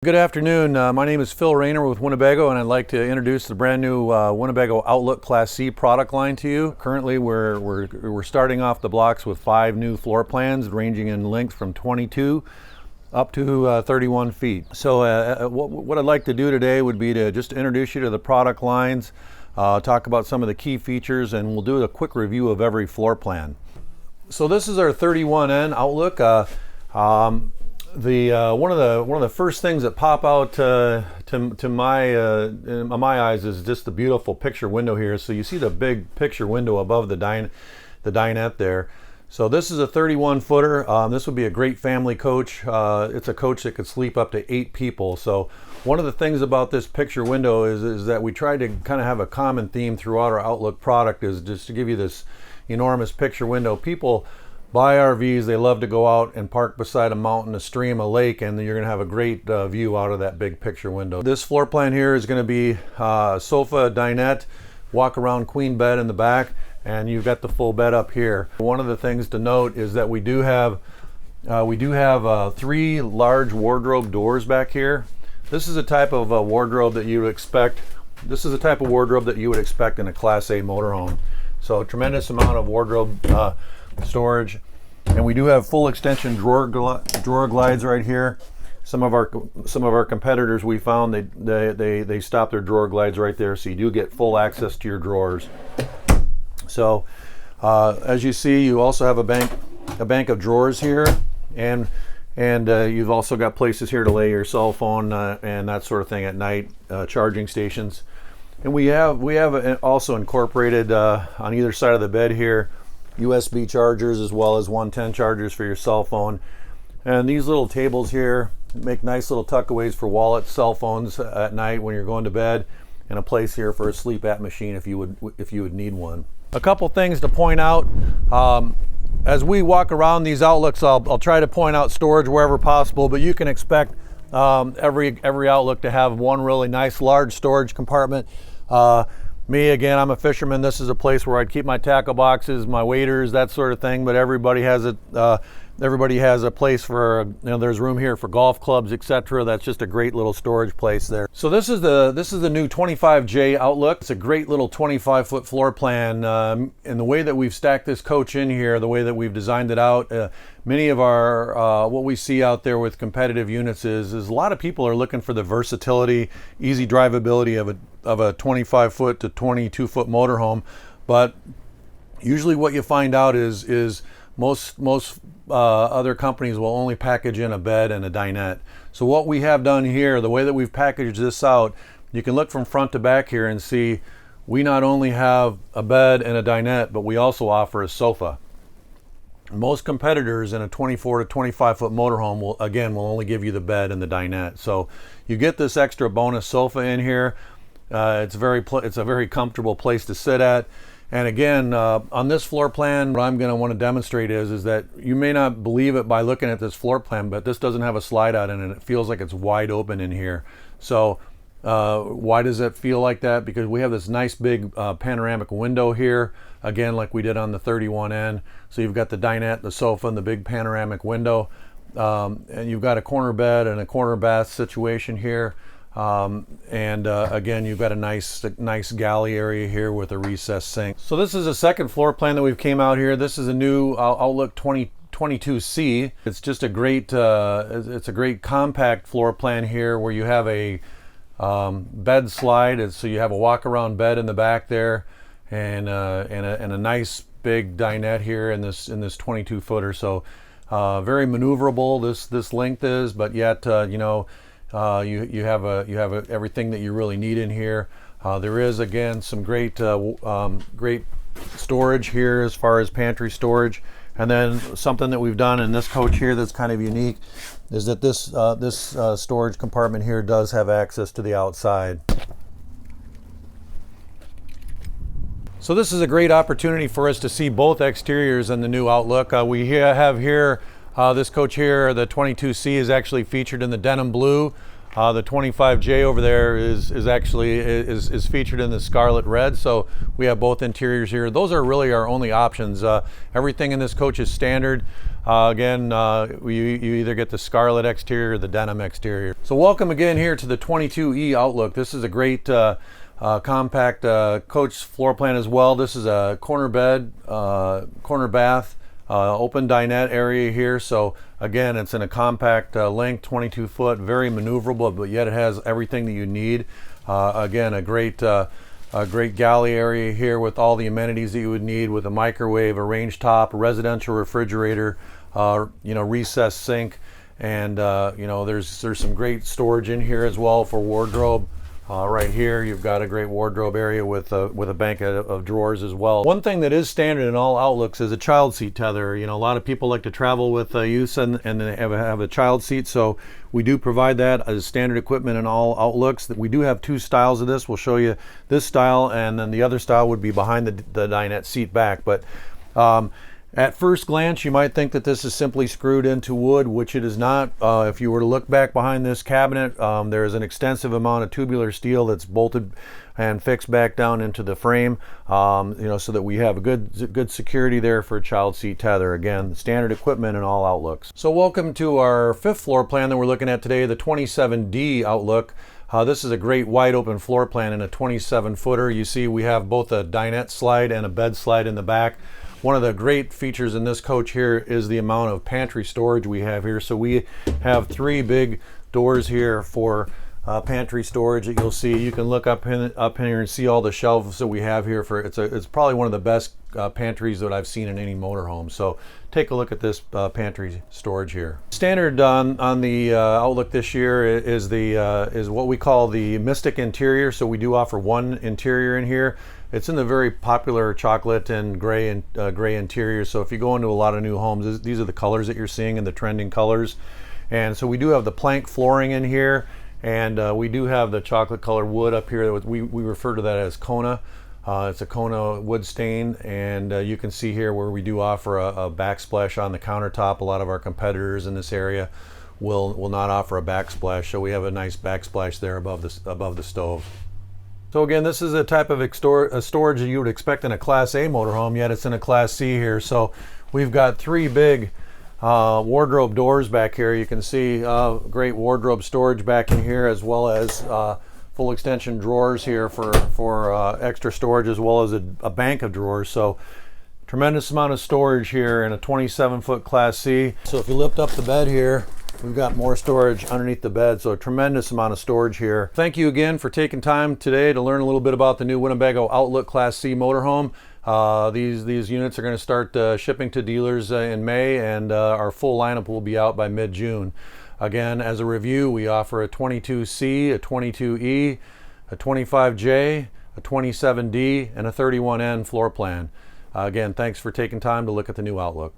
Good afternoon. My name is Phil Rayner with Winnebago, and I'd like to introduce the brand new Winnebago Outlook Class C product line to you. Currently, we're starting off the blocks with 5 new floor plans, ranging in length from 22 up to 31 feet. So, what I'd like to do today would be to just introduce you to the product lines, talk about some of the key features, and we'll do a quick review of every floor plan. So, this is our 31N Outlook. One of the first things that pop out to my eyes is just the beautiful picture window here. So you see the big picture window above the dinette there. So this is a 31 footer. This would be a great family coach. It's a coach that could sleep up to 8 people. So one of the things about this picture window is that we try to kind of have a common theme throughout our Outlook product, is just to give you this enormous picture window. People buy RVs, they love to go out and park beside a mountain, a stream, a lake, and you're going to have a great view out of that big picture window. This floor plan here is going to be sofa, dinette, walk around queen bed in the back, and you've got the full bed up here. One of the things to note is that we do have 3 large wardrobe doors back here. This is a type of wardrobe that you would expect. This is the type of wardrobe that you would expect in a Class A motorhome. So a tremendous amount of wardrobe storage, and we do have full extension drawer glides right here. Some of our competitors, we found they stop their drawer glides right there, so you do get full access to your drawers. So as you see, you also have a bank of drawers here, and you've also got places here to lay your cell phone and that sort of thing at night, charging stations. And we have also incorporated on either side of the bed here USB chargers, as well as 110 chargers for your cell phone. And these little tables here make nice little tuckaways for wallets, cell phones at night when you're going to bed, and a place here for a sleep app machine if you would need one. A couple things to point out. As we walk around these Outlooks, I'll try to point out storage wherever possible, but you can expect every Outlook to have one really nice large storage compartment. Me, again, I'm a fisherman. This is a place where I'd keep my tackle boxes, my waders, that sort of thing. But everybody has a place for, there's room here for golf clubs, etc. That's just a great little storage place there. So this is the new 25J Outlook. It's a great little 25-foot floor plan. And the way that we've stacked this coach in here, the way that we've designed it out, many of our what we see out there with competitive units is a lot of people are looking for the versatility, easy drivability of a 25-foot to 22-foot motorhome. But usually what you find out is most other companies will only package in a bed and a dinette. So what we have done here, the way that we've packaged this out, you can look from front to back here and see we not only have a bed and a dinette, but we also offer a sofa. Most competitors in a 24 to 25 foot motorhome will only give you the bed and the dinette. So you get this extra bonus sofa in here. It's a very comfortable place to sit at. And again, on this floor plan, what I'm going to want to demonstrate is that you may not believe it by looking at this floor plan, but this doesn't have a slide out in it. It feels like it's wide open in here. So why does it feel like that? Because we have this nice big panoramic window here, again, like we did on the 31N. So you've got the dinette, the sofa, and the big panoramic window. And you've got a corner bed and a corner bath situation here. Again, you've got a nice galley area here with a recessed sink. So this is a second floor plan that we've came out here. This is a new Outlook 22C. It's just a great compact floor plan here, where you have a bed slide. So you have a walk around bed in the back there, and a nice big dinette here in this 22 footer. So very maneuverable this length is, but yet you have everything that you really need in here. There is, again, some great storage here as far as pantry storage. And then something that we've done in this coach here that's kind of unique is that this storage compartment here does have access to the outside. So this is a great opportunity for us to see both exteriors in the new Outlook. We have here this coach here, the 22C, is actually featured in the denim blue. The 25J over there is featured in the scarlet red. So we have both interiors here. Those are really our only options. Everything in this coach is standard. Again, you either get the scarlet exterior or the denim exterior. So welcome again here to the 22E Outlook. This is a great compact coach floor plan as well. This is a corner bed, corner bath, open dinette area here. So again, it's in a compact length, 22 foot, very maneuverable, but yet it has everything that you need. Again, a great galley area here with all the amenities that you would need, with a microwave, a range top, a residential refrigerator, recessed sink, and there's some great storage in here as well for wardrobe. Right here, you've got a great wardrobe area with a bank of drawers as well. One thing that is standard in all Outlooks is a child seat tether. A lot of people like to travel with youth and they have a child seat, so we do provide that as standard equipment in all Outlooks. We do have two styles of this. We'll show you this style, and then the other style would be behind the dinette seat back. But at first glance, you might think that this is simply screwed into wood, which it is not. If you were to look back behind this cabinet, there is an extensive amount of tubular steel that's bolted and fixed back down into the frame, so that we have a good security there for a child seat tether. Again, standard equipment in all Outlooks. So welcome to our fifth floor plan that we're looking at today, the 27D Outlook. This is a great wide open floor plan in a 27 footer. You see we have both a dinette slide and a bed slide in the back. One of the great features in this coach here is the amount of pantry storage we have here. So we have three big doors here for pantry storage that you'll see. You can look up in here and see all the shelves that we have here. It's probably one of the best pantries that I've seen in any motorhome. So take a look at this pantry storage here. Standard on the Outlook this year is what we call the Mystic interior. So we do offer one interior in here. It's in the very popular chocolate and gray interior. So if you go into a lot of new homes, these are the colors that you're seeing and the trending colors. And so we do have the plank flooring in here, and we do have the chocolate colored wood up here. We refer to that as Kona. It's a Kona wood stain, and you can see here where we do offer a backsplash on the countertop. A lot of our competitors in this area will not offer a backsplash, so we have a nice backsplash there above the stove. So again, this is a type of storage that you would expect in a Class A motorhome, yet it's in a Class C here. So we've got three big wardrobe doors back here. You can see great wardrobe storage back in here, as well as full extension drawers here for extra storage, as well as a bank of drawers. So tremendous amount of storage here in a 27-foot Class C. So if you lift up the bed here, we've got more storage underneath the bed, so a tremendous amount of storage here. Thank you again for taking time today to learn a little bit about the new Winnebago Outlook Class C motorhome. These units are going to start shipping to dealers in May, and our full lineup will be out by mid-June. Again, as a review, we offer a 22C, a 22E, a 25J, a 27D, and a 31N floor plan. Again, thanks for taking time to look at the new Outlook.